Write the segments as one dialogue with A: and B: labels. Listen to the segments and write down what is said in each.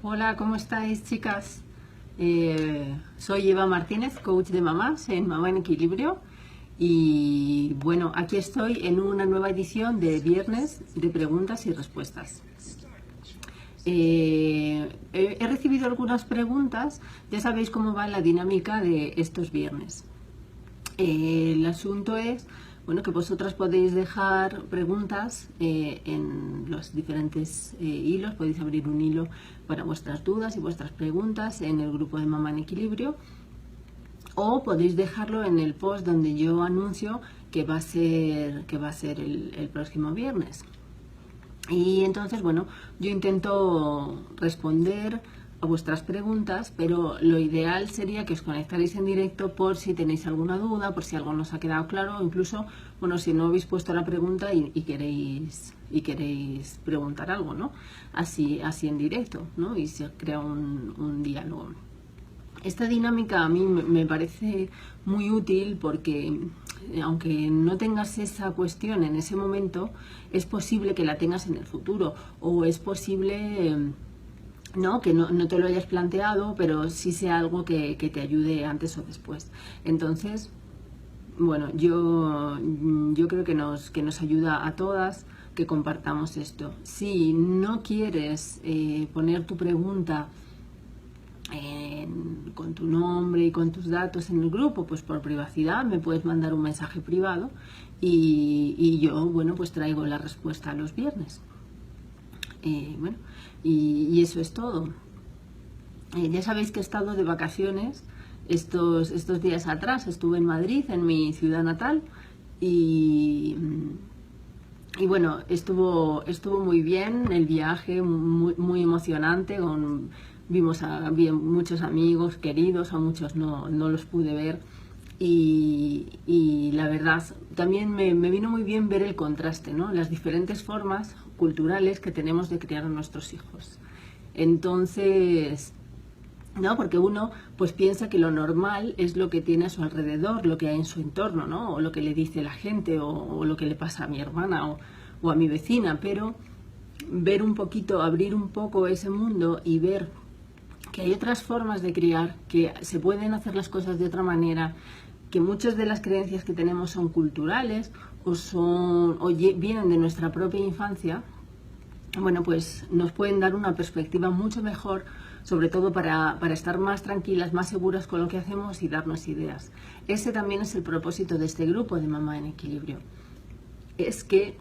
A: Hola, ¿cómo estáis, chicas? Soy Eva Martínez, coach de mamás en Mamá en Equilibrio. Y bueno, aquí estoy en una nueva edición de Viernes de Preguntas y Respuestas. He recibido algunas preguntas, ya sabéis cómo va la dinámica de estos viernes. El asunto es, bueno, que vosotras podéis dejar preguntas en los diferentes hilos, podéis abrir un hilo para vuestras dudas y vuestras preguntas en el grupo de Mamá en Equilibrio, o podéis dejarlo en el post donde yo anuncio que va a ser el próximo viernes. Y entonces, bueno, yo intento responder a vuestras preguntas, pero lo ideal sería que os conectaréis en directo por si tenéis alguna duda, por si algo no os ha quedado claro, o incluso, bueno, si no habéis puesto la pregunta y queréis preguntar algo, ¿no? Así en directo, ¿no? Y se crea un diálogo. Esta dinámica a mí me parece muy útil porque aunque no tengas esa cuestión en ese momento, es posible que la tengas en el futuro, o es posible ¿no? Que no te lo hayas planteado, pero sí sea algo que te ayude antes o después. Entonces, bueno, yo creo que nos ayuda a todas que compartamos esto. Si no quieres poner tu pregunta con tu nombre y con tus datos en el grupo, pues por privacidad me puedes mandar un mensaje privado y yo, bueno, pues traigo la respuesta los viernes. Bueno, y eso es todo. Ya sabéis que he estado de vacaciones estos días atrás. Estuve en Madrid, en mi ciudad natal, y bueno, estuvo muy bien el viaje, muy emocionante. Vimos a muchos amigos queridos, a muchos no los pude ver. Y la verdad, también me vino muy bien ver el contraste, ¿no? Las diferentes formas culturales que tenemos de criar a nuestros hijos. Entonces, ¿no? Porque uno pues piensa que lo normal es lo que tiene a su alrededor, lo que hay en su entorno, ¿no? O lo que le dice la gente, o lo que le pasa a mi hermana o a mi vecina, pero ver un poquito, abrir un poco ese mundo y ver que hay otras formas de criar, que se pueden hacer las cosas de otra manera, que muchas de las creencias que tenemos son culturales o vienen de nuestra propia infancia. Bueno, pues nos pueden dar una perspectiva mucho mejor, sobre todo para estar más tranquilas, más seguras con lo que hacemos y darnos ideas. Ese también es el propósito de este grupo de Mamá en Equilibrio. Es que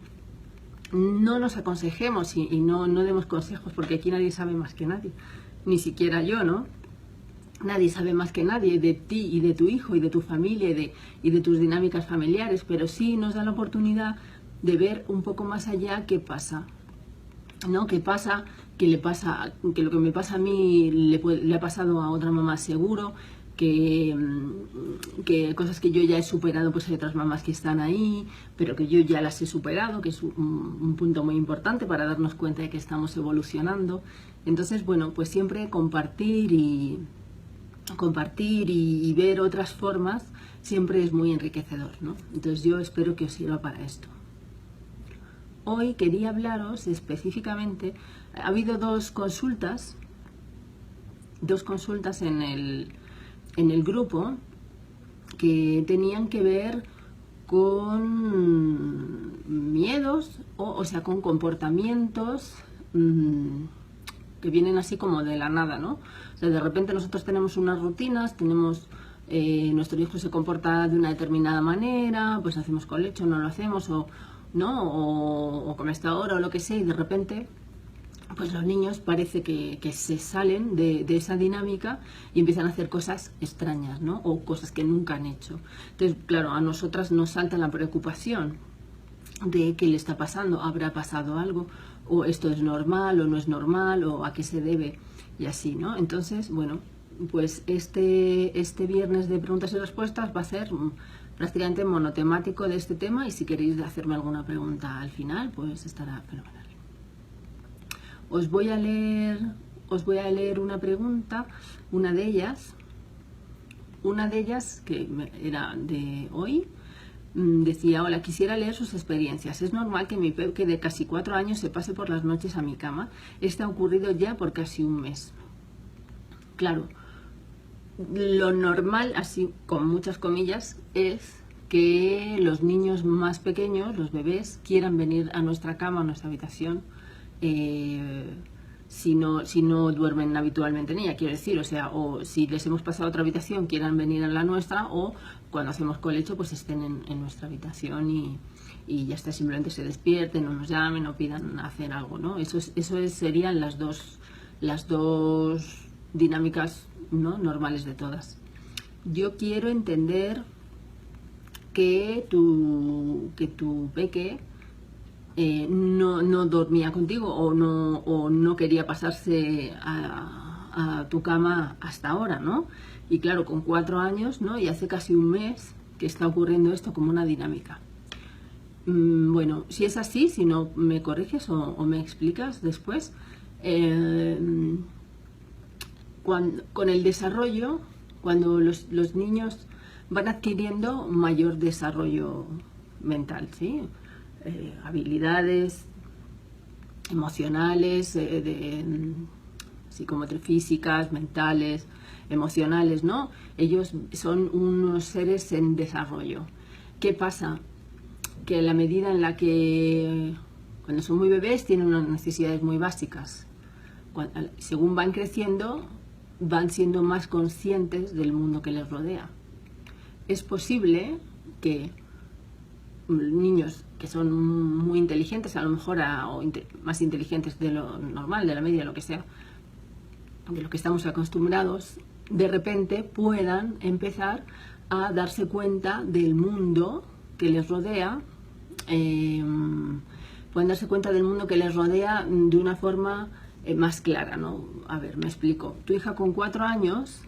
A: no nos aconsejemos y no demos consejos, porque aquí nadie sabe más que nadie, ni siquiera yo, ¿no? Nadie sabe más que nadie de ti y de tu hijo y de tu familia y de tus dinámicas familiares, pero sí nos da la oportunidad de ver un poco más allá qué pasa, ¿no? ¿Qué pasa? ¿Qué le pasa? Que lo que me pasa a mí le ha pasado a otra mamá seguro, que cosas que yo ya he superado, pues hay otras mamás que están ahí, pero que yo ya las he superado, que es un punto muy importante para darnos cuenta de que estamos evolucionando. Entonces, bueno, pues siempre compartir y ver otras formas siempre es muy enriquecedor, ¿no? Entonces yo espero que os sirva para esto. Hoy quería hablaros específicamente, ha habido dos consultas en el grupo que tenían que ver con miedos, o sea, con comportamientos que vienen así como de la nada, ¿no? O sea, de repente nosotros tenemos unas rutinas, nuestro hijo se comporta de una determinada manera, pues hacemos colecho, no lo hacemos, o como está ahora, o lo que sea, y de repente pues los niños parece que se salen de esa dinámica y empiezan a hacer cosas extrañas, ¿no? O cosas que nunca han hecho. Entonces, claro, a nosotras nos salta la preocupación de qué le está pasando, habrá pasado algo, o esto es normal o no es normal, o a qué se debe, y así, ¿no? Entonces, bueno, pues este viernes de preguntas y respuestas va a ser prácticamente monotemático de este tema, y si queréis hacerme alguna pregunta al final, pues estará fenomenal. Os voy a leer una pregunta, una de ellas que era de hoy. decía: hola, quisiera leer sus experiencias. Es normal que mi peque de casi 4 años se pase por las noches a mi cama. Esto ha ocurrido ya por casi un mes. Claro, lo normal, así con muchas comillas, es que los niños más pequeños, los bebés, quieran venir a nuestra cama, a nuestra habitación, si no duermen habitualmente en ella, quiero decir, o sea, o si les hemos pasado a otra habitación, quieran venir a la nuestra, o cuando hacemos colecho, pues estén en nuestra habitación y ya está, simplemente se despierten, o nos llamen, o pidan hacer algo, ¿no? Serían las dos dinámicas, ¿no?, normales de todas. Yo quiero entender que tu peque no dormía contigo o no quería pasarse a tu cama hasta ahora, ¿no? Y claro, con 4 años, ¿no?, y hace casi un mes que está ocurriendo esto como una dinámica. Bueno, si es así, si no me corriges o me explicas después, con el desarrollo, cuando los niños van adquiriendo mayor desarrollo mental, ¿sí? Habilidades emocionales, psicomotrices, mentales, emocionales, ¿no? Ellos son unos seres en desarrollo. ¿Qué pasa? Que a la medida en la que cuando son muy bebés tienen unas necesidades muy básicas. Según van creciendo, van siendo más conscientes del mundo que les rodea. Es posible que niños que son muy inteligentes, a lo mejor más inteligentes de lo normal, de la media, de lo que sea, de lo que estamos acostumbrados, de repente puedan empezar a darse cuenta del mundo que les rodea, pueden darse cuenta del mundo que les rodea de una forma más clara, ¿no? A ver, me explico. Tu hija con 4 años,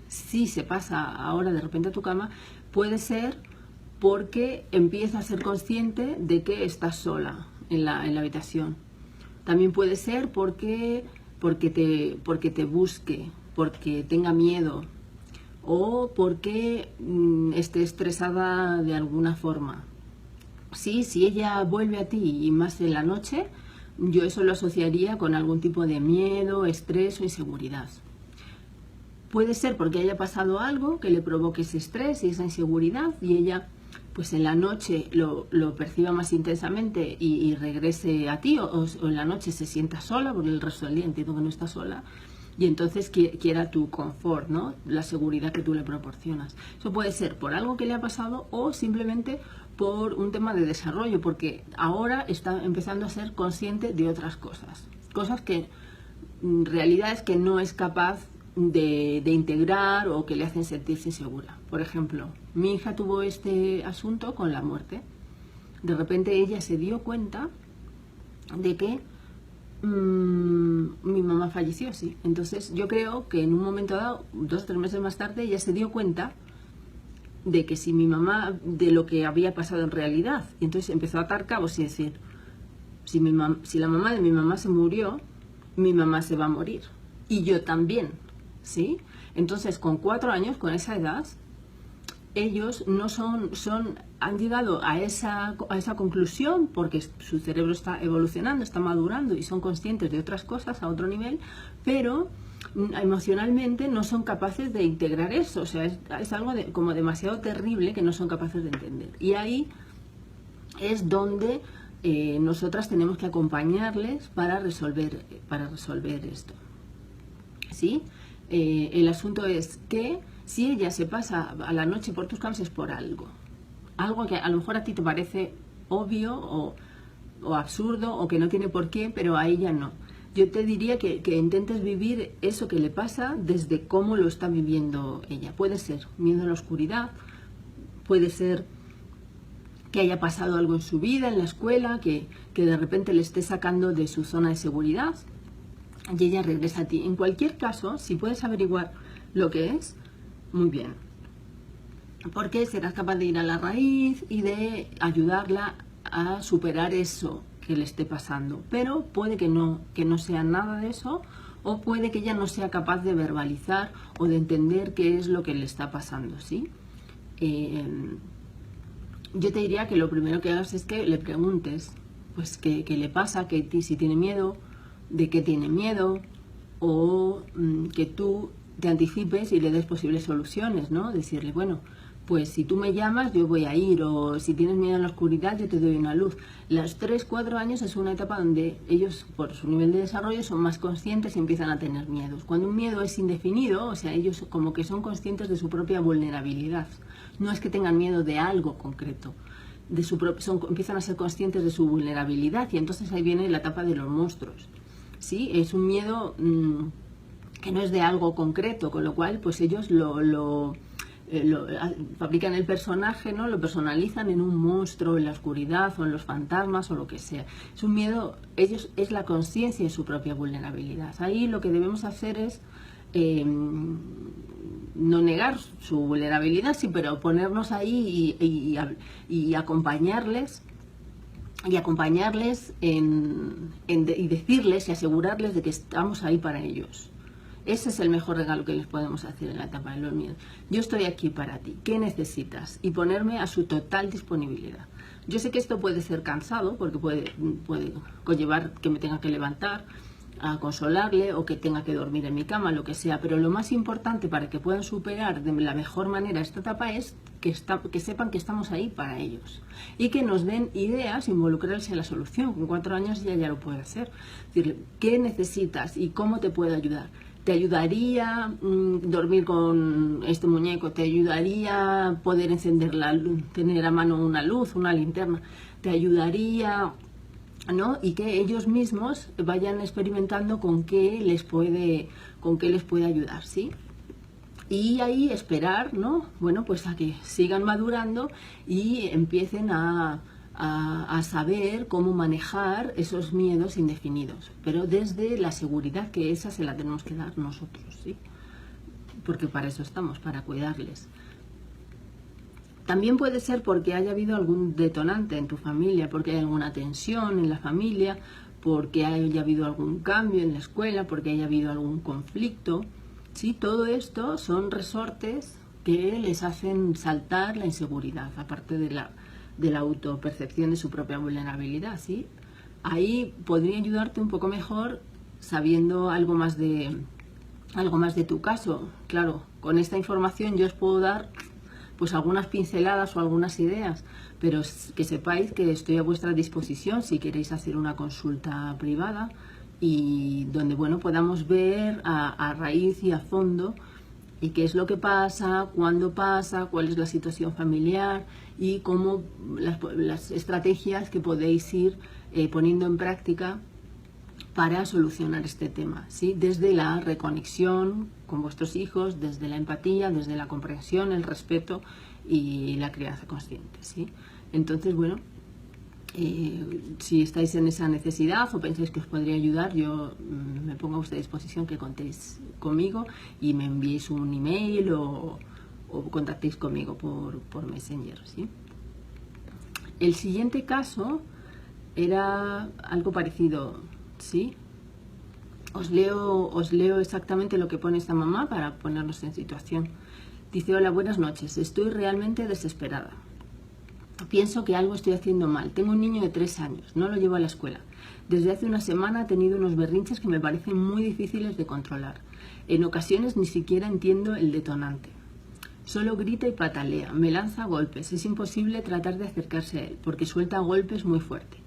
A: si se pasa ahora de repente a tu cama, puede ser porque empieza a ser consciente de que estás sola en la habitación. También puede ser porque te busque, porque tenga miedo o porque esté estresada de alguna forma. Sí, si ella vuelve a ti y más en la noche, yo eso lo asociaría con algún tipo de miedo, estrés o inseguridad. Puede ser porque haya pasado algo que le provoque ese estrés y esa inseguridad y ella pues en la noche lo perciba más intensamente y regrese a ti o en la noche se sienta sola, porque el resto del día entiendo que no está sola, y entonces quiera tu confort, ¿no?, la seguridad que tú le proporcionas. Eso puede ser por algo que le ha pasado o simplemente por un tema de desarrollo, porque ahora está empezando a ser consciente de otras cosas que realidades que no es capaz de integrar o que le hacen sentirse insegura. Por ejemplo, mi hija tuvo este asunto con la muerte. De repente ella se dio cuenta de que mi mamá falleció, sí. Entonces yo creo que en un momento dado, 2 o 3 meses más tarde, ella se dio cuenta de que si mi mamá, de lo que había pasado en realidad, y entonces empezó a atar cabos y decir, si la mamá de mi mamá se murió, mi mamá se va a morir y yo también, ¿sí? Entonces con 4 años, con esa edad, ellos no han llegado a esa conclusión porque su cerebro está evolucionando, está madurando y son conscientes de otras cosas a otro nivel, pero emocionalmente no son capaces de integrar eso. O sea, es algo como demasiado terrible que no son capaces de entender. Y ahí es donde nosotras tenemos que acompañarles para resolver esto, ¿sí? El asunto es que si ella se pasa a la noche por tus camas es por algo que a lo mejor a ti te parece obvio o absurdo o que no tiene por qué, pero a ella no. Yo te diría que intentes vivir eso que le pasa desde cómo lo está viviendo ella. Puede ser miedo a la oscuridad, puede ser que haya pasado algo en su vida, en la escuela, que de repente le esté sacando de su zona de seguridad y ella regresa a ti. En cualquier caso, si puedes averiguar lo que es, muy bien, porque serás capaz de ir a la raíz y de ayudarla a superar eso que le esté pasando. Pero puede que no sea nada de eso, o puede que ella no sea capaz de verbalizar o de entender qué es lo que le está pasando, ¿sí? yo te diría que lo primero que hagas es que le preguntes, pues, qué le pasa, si tiene miedo, de qué tiene miedo, o que tú te anticipes y le des posibles soluciones, ¿no? Decirle, bueno, pues si tú me llamas yo voy a ir, o si tienes miedo en la oscuridad yo te doy una luz. Los 3-4 años es una etapa donde ellos, por su nivel de desarrollo, son más conscientes y empiezan a tener miedos. Cuando un miedo es indefinido, o sea, ellos como que son conscientes de su propia vulnerabilidad. No es que tengan miedo de algo concreto, empiezan a ser conscientes de su vulnerabilidad, y entonces ahí viene la etapa de los monstruos. ¿Sí? Es un miedo que no es de algo concreto, con lo cual pues ellos fabrican el personaje, ¿no? Lo personalizan en un monstruo, en la oscuridad o en los fantasmas o lo que sea. Es un miedo, ellos es la conciencia de su propia vulnerabilidad. Ahí lo que debemos hacer es no negar su vulnerabilidad, sí, pero ponernos ahí y acompañarles. Y acompañarles y decirles y asegurarles de que estamos ahí para ellos. Ese es el mejor regalo que les podemos hacer en la etapa de los miedos. Yo estoy aquí para ti, ¿qué necesitas? Y ponerme a su total disponibilidad. Yo sé que esto puede ser cansado, porque puede conllevar que me tenga que levantar a consolarle, o que tenga que dormir en mi cama, lo que sea, pero lo más importante para que puedan superar de la mejor manera esta etapa es que sepan que estamos ahí para ellos y que nos den ideas, involucrarse en la solución. Con 4 años ya lo puede hacer. Decirle, ¿qué necesitas y cómo te puedo ayudar? ¿Te ayudaría dormir con este muñeco? ¿Te ayudaría poder encender la luz, tener a mano una luz, una linterna? ¿Te ayudaría, ¿no? Y que ellos mismos vayan experimentando con qué les puede ayudar, ¿sí? Y ahí esperar, ¿no? Bueno, pues a que sigan madurando y empiecen a saber cómo manejar esos miedos indefinidos, pero desde la seguridad, que esa se la tenemos que dar nosotros, ¿sí? Porque para eso estamos, para cuidarles. También puede ser porque haya habido algún detonante en tu familia, porque hay alguna tensión en la familia, porque haya habido algún cambio en la escuela, porque haya habido algún conflicto. Sí, todo esto son resortes que les hacen saltar la inseguridad, aparte de la autopercepción de su propia vulnerabilidad, ¿sí? Ahí podría ayudarte un poco mejor sabiendo algo más de tu caso. Claro, con esta información yo os puedo dar pues algunas pinceladas o algunas ideas, pero que sepáis que estoy a vuestra disposición si queréis hacer una consulta privada, y donde, bueno, podamos ver a raíz y a fondo y qué es lo que pasa, cuándo pasa, cuál es la situación familiar y cómo las estrategias que podéis ir poniendo en práctica para solucionar este tema, ¿sí? Desde la reconexión con vuestros hijos, desde la empatía, desde la comprensión, el respeto y la crianza consciente, ¿sí? Entonces, bueno, si estáis en esa necesidad o pensáis que os podría ayudar, yo me pongo a vuestra disposición que contéis conmigo y me enviéis un email o contactéis conmigo por Messenger, ¿sí? El siguiente caso era algo parecido, ¿sí? Os leo exactamente lo que pone esta mamá para ponernos en situación. Dice: hola, buenas noches, estoy realmente desesperada. Pienso que algo estoy haciendo mal. Tengo un niño de 3 años, no lo llevo a la escuela. Desde hace una semana ha tenido unos berrinches que me parecen muy difíciles de controlar. En ocasiones ni siquiera entiendo el detonante. Solo grita y patalea, me lanza golpes. Es imposible tratar de acercarse a él porque suelta golpes muy fuerte.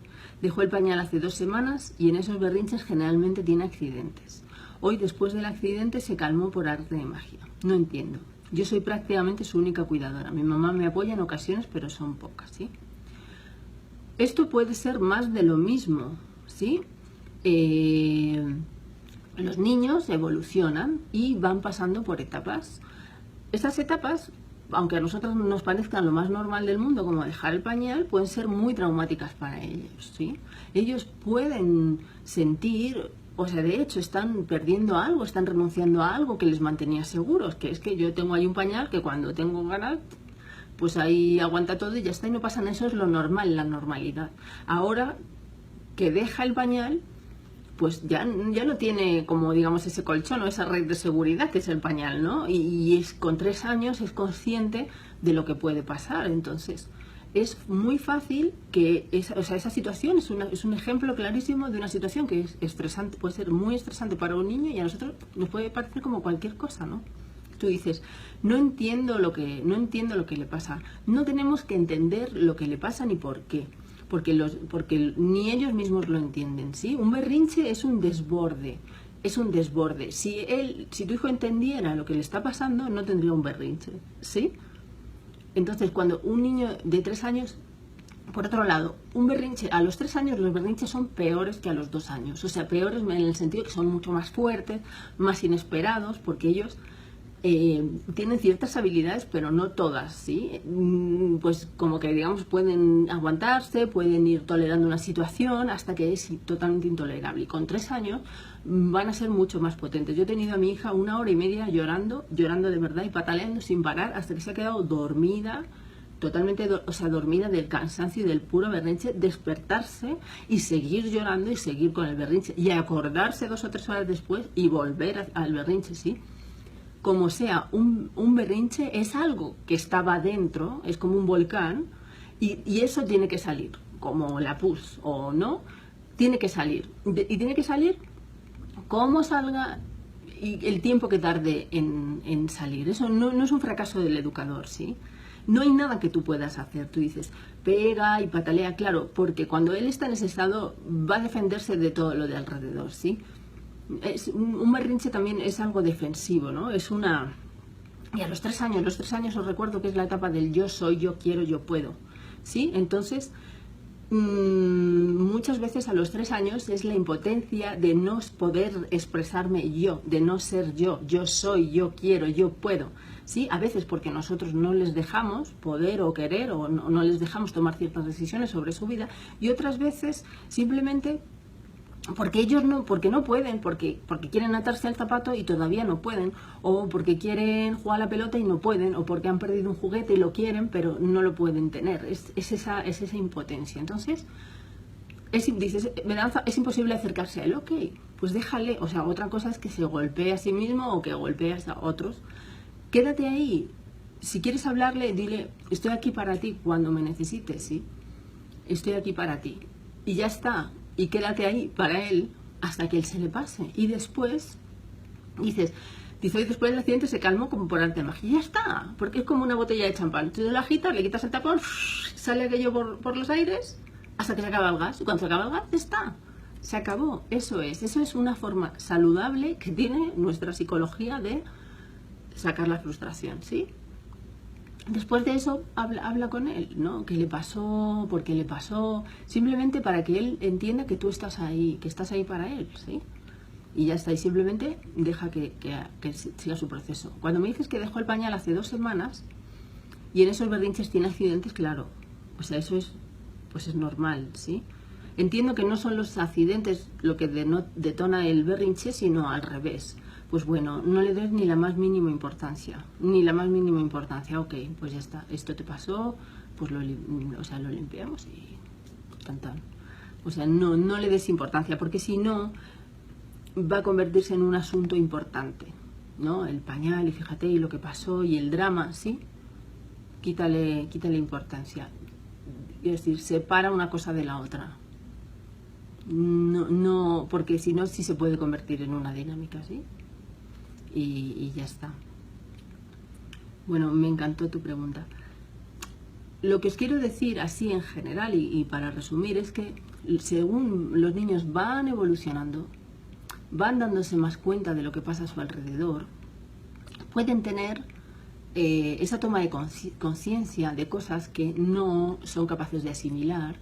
A: Dejó el pañal hace 2 semanas y en esos berrinches generalmente tiene accidentes. Hoy, después del accidente, se calmó por arte de magia. No entiendo. Yo soy prácticamente su única cuidadora. Mi mamá me apoya en ocasiones, pero son pocas, ¿sí? Esto puede ser más de lo mismo, ¿sí? Los niños evolucionan y van pasando por etapas. Estas etapas, aunque a nosotros nos parezcan lo más normal del mundo, como dejar el pañal, pueden ser muy traumáticas para ellos, ¿sí? Ellos pueden sentir, o sea, de hecho, están perdiendo algo, están renunciando a algo que les mantenía seguros, que es que yo tengo ahí un pañal que cuando tengo ganas, pues ahí aguanta todo y ya está, y no pasa nada. Eso es lo normal, la normalidad. Ahora que deja el pañal, pues ya no tiene, como digamos, ese colchón o esa red de seguridad que es el pañal, ¿no? Y con 3 años es consciente de lo que puede pasar. Entonces, es muy fácil que esa situación es un ejemplo clarísimo de una situación que es estresante, puede ser muy estresante para un niño y a nosotros nos puede parecer como cualquier cosa, ¿no? Tú dices, no entiendo lo que le pasa. No tenemos que entender lo que le pasa ni por qué, porque ni ellos mismos lo entienden, ¿sí? Un berrinche es un desborde. Es un desborde. Si tu hijo entendiera lo que le está pasando, no tendría un berrinche, ¿sí? Entonces, cuando un niño de 3 años, por otro lado, un berrinche, a los 3 años los berrinches son peores que a los 2 años. O sea, peores en el sentido que son mucho más fuertes, más inesperados, porque ellos tienen ciertas habilidades, pero no todas, ¿sí? Pues como que, digamos, pueden aguantarse, pueden ir tolerando una situación hasta que es totalmente intolerable. Y con 3 años van a ser mucho más potentes. Yo he tenido a mi hija 1 hora y media llorando de verdad y pataleando sin parar hasta que se ha quedado dormida, totalmente, dormida del cansancio y del puro berrinche, despertarse y seguir llorando y seguir con el berrinche y acordarse 2 o 3 horas después y volver al berrinche, ¿sí? Como sea, un berrinche es algo que estaba dentro, es como un volcán, y eso tiene que salir, como la pus o no, tiene que salir. Y tiene que salir como salga y el tiempo que tarde en salir. Eso no es un fracaso del educador, ¿sí? No hay nada que tú puedas hacer. Tú dices, pega y patalea, claro, porque cuando él está en ese estado va a defenderse de todo lo de alrededor, ¿sí? Un berrinche también es algo defensivo, ¿no? Y a los 3 años os recuerdo que es la etapa del yo soy, yo quiero, yo puedo, ¿sí? Entonces, muchas veces a los 3 años es la impotencia de no poder expresarme yo, de no ser yo soy, yo quiero, yo puedo, ¿sí? A veces porque nosotros no les dejamos poder o querer o no les dejamos tomar ciertas decisiones sobre su vida, y otras veces simplemente porque ellos porque no pueden, porque quieren atarse al zapato y todavía no pueden, o porque quieren jugar a la pelota y no pueden, o porque han perdido un juguete y lo quieren pero no lo pueden tener. Es esa impotencia. Entonces dices, es imposible acercarse a él. Ok, pues déjale. O sea, otra cosa es que se golpee a sí mismo o que golpee a otros. Quédate ahí. Si quieres hablarle, dile, estoy aquí para ti cuando me necesites, ¿sí? Estoy aquí para ti. Y ya está. Y quédate ahí para él hasta que él se le pase. Y después dices, después del accidente se calmó como por arte de magia. Y ya está, porque es como una botella de champán. Tú la agitas, le quitas el tapón, sale aquello por los aires hasta que se acaba el gas. Y cuando se acaba el gas, ya está. Se acabó. Eso es una forma saludable que tiene nuestra psicología de sacar la frustración, ¿sí? Después de eso, habla con él, ¿no? ¿Qué le pasó? ¿Por qué le pasó? Simplemente para que él entienda que tú estás ahí para él, ¿sí? Y ya está, y simplemente deja que siga su proceso. Cuando me dices que dejó el pañal hace 2 semanas y en esos berrinches tiene accidentes, claro, o sea, eso es normal, ¿sí? Entiendo que no son los accidentes lo que detona el berrinche, sino al revés. Pues bueno, no le des ni la más mínima importancia, ok, pues ya está, esto te pasó, pues lo limpiamos y tan. O sea, no le des importancia, porque si no, va a convertirse en un asunto importante, ¿no? El pañal, y fíjate, y lo que pasó, y el drama, ¿sí? Quítale importancia. Es decir, separa una cosa de la otra. No, porque si no, sí se puede convertir en una dinámica, ¿sí? Y ya está. Bueno, me encantó tu pregunta. Lo que os quiero decir así en general y para resumir es que según los niños van evolucionando, van dándose más cuenta de lo que pasa a su alrededor, pueden tener esa toma de conciencia de cosas que no son capaces de asimilar.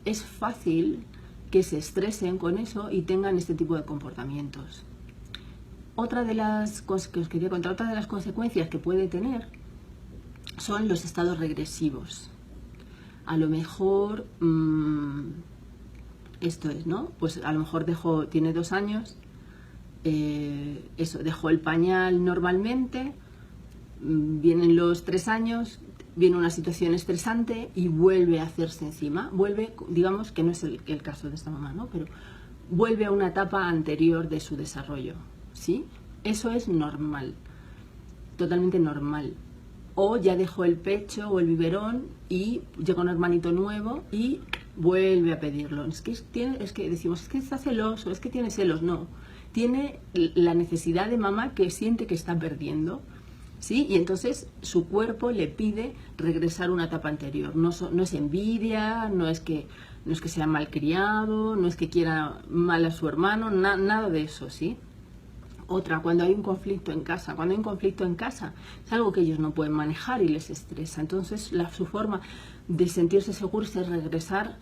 A: Es fácil que se estresen con eso y tengan este tipo de comportamientos. Otra de las cosas que os quería contar, otra de las consecuencias que puede tener son los estados regresivos. A lo mejor, esto es, ¿no? Pues a lo mejor tiene 2 años, dejó el pañal normalmente, vienen los 3 años, viene una situación estresante y vuelve a hacerse encima. Vuelve, digamos que no es el caso de esta mamá, ¿no? Pero vuelve a una etapa anterior de su desarrollo. ¿Sí? Eso es normal, totalmente normal. o ya dejó el pecho o el biberón y llega un hermanito nuevo y vuelve a pedirlo. Es que decimos, es que está celoso, es que tiene celos. No, tiene la necesidad de mamá que siente que está perdiendo, ¿sí? Y entonces su cuerpo le pide regresar a una etapa anterior. No es envidia, no es que sea malcriado, no es que quiera mal a su hermano, nada de eso, ¿sí? Otra, cuando hay un conflicto en casa. Cuando hay un conflicto en casa es algo que ellos no pueden manejar y les estresa. Entonces su forma de sentirse seguros es regresar,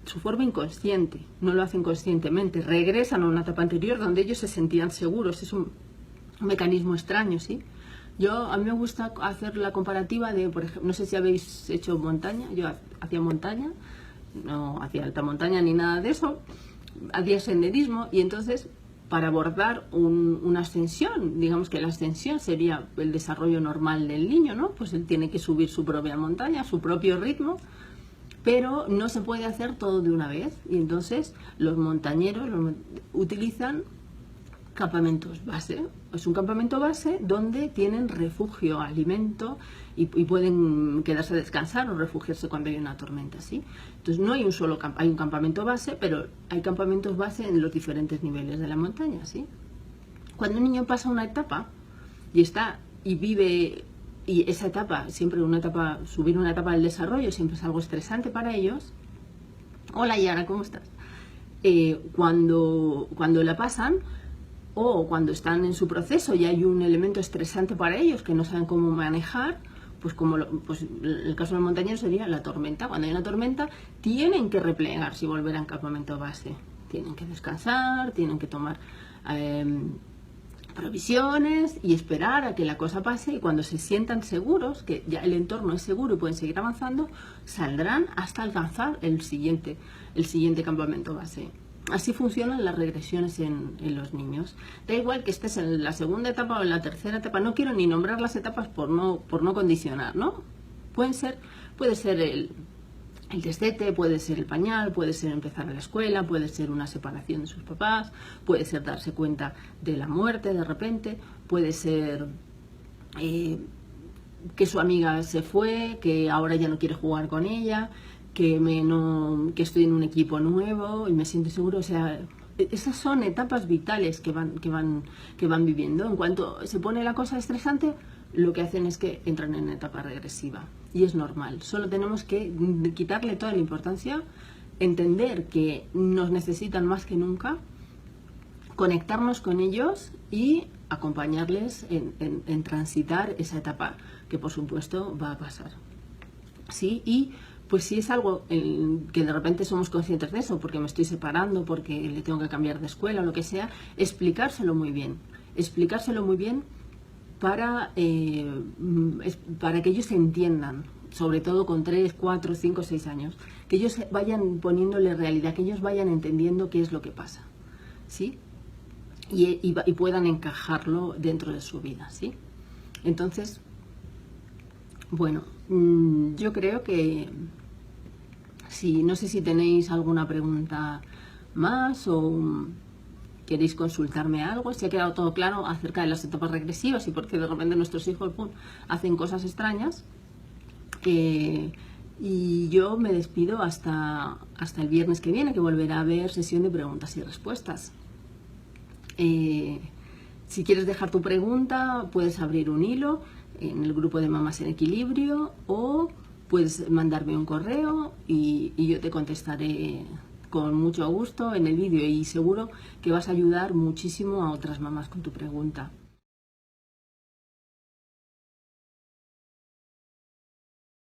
A: su forma inconsciente, no lo hacen conscientemente, regresan a una etapa anterior donde ellos se sentían seguros. Es un mecanismo extraño, ¿sí? A mí me gusta hacer la comparativa de, por ejemplo, no sé si habéis hecho montaña, yo hacía montaña, no hacía alta montaña ni nada de eso, hacía senderismo y entonces para abordar una ascensión, digamos que la ascensión sería el desarrollo normal del niño, ¿no? Pues él tiene que subir su propia montaña, su propio ritmo, pero no se puede hacer todo de una vez y entonces los montañeros utilizan campamentos base. Es un campamento base donde tienen refugio, alimento y pueden quedarse a descansar o refugiarse cuando hay una tormenta, ¿sí? Entonces no hay hay un campamento base, pero hay campamentos base en los diferentes niveles de la montaña, ¿sí? Cuando un niño pasa una etapa y vive, y esa etapa, subir una etapa del desarrollo siempre es algo estresante para ellos. Hola Yara, ¿cómo estás? Cuando la pasan, o cuando están en su proceso y hay un elemento estresante para ellos que no saben cómo manejar, pues el caso del montañero sería la tormenta. Cuando hay una tormenta tienen que replegarse y volver al campamento base. Tienen que descansar, tienen que tomar provisiones y esperar a que la cosa pase, y cuando se sientan seguros, que ya el entorno es seguro y pueden seguir avanzando, saldrán hasta alcanzar el siguiente campamento base. Así funcionan las regresiones en los niños. Da igual que estés en la segunda etapa o en la tercera etapa, no quiero ni nombrar las etapas por no condicionar, ¿no? Puede ser el destete, puede ser el pañal, puede ser empezar a la escuela, puede ser una separación de sus papás, puede ser darse cuenta de la muerte de repente, puede ser que su amiga se fue, que ahora ya no quiere jugar con ella, que estoy en un equipo nuevo y me siento seguro. O sea, esas son etapas vitales que van viviendo. En cuanto se pone la cosa estresante, lo que hacen es que entran en etapa regresiva. Y es normal. Solo tenemos que quitarle toda la importancia, entender que nos necesitan más que nunca, conectarnos con ellos y acompañarles en transitar esa etapa que por supuesto va a pasar. ¿Sí? Y pues si es algo que de repente somos conscientes de eso, porque me estoy separando, porque le tengo que cambiar de escuela o lo que sea, explicárselo muy bien para que ellos entiendan, sobre todo con 3, 4, 5, 6 años, que ellos vayan poniéndole realidad, que ellos vayan entendiendo qué es lo que pasa, ¿sí? Y puedan encajarlo dentro de su vida, ¿sí? Entonces, bueno, yo creo que no sé si tenéis alguna pregunta más o queréis consultarme algo, si ha quedado todo claro acerca de las etapas regresivas y por qué de repente nuestros hijos hacen cosas extrañas. Y yo me despido hasta el viernes que viene, que volverá a haber sesión de preguntas y respuestas. Si quieres dejar tu pregunta, puedes abrir un hilo en el grupo de Mamás en Equilibrio o puedes mandarme un correo y yo te contestaré con mucho gusto en el vídeo, y seguro que vas a ayudar muchísimo a otras mamás con tu pregunta.